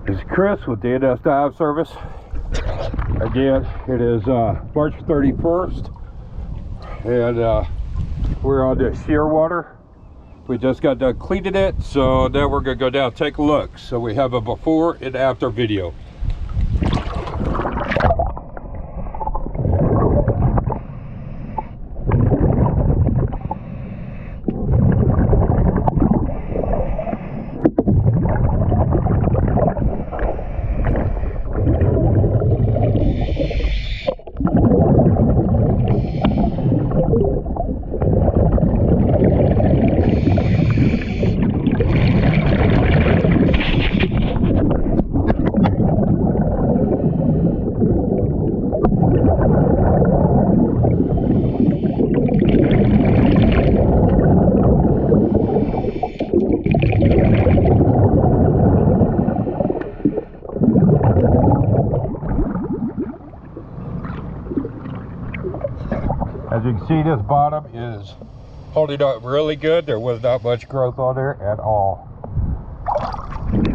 This is Chris with the NS Dive Service. Again, it is March 31st, and we're on the Sheerwater. We just got done cleaning it, so now we're going to go down and take a look. So we have a before and after video. As you can see, this bottom is holding up really good. There was not much growth on there at all.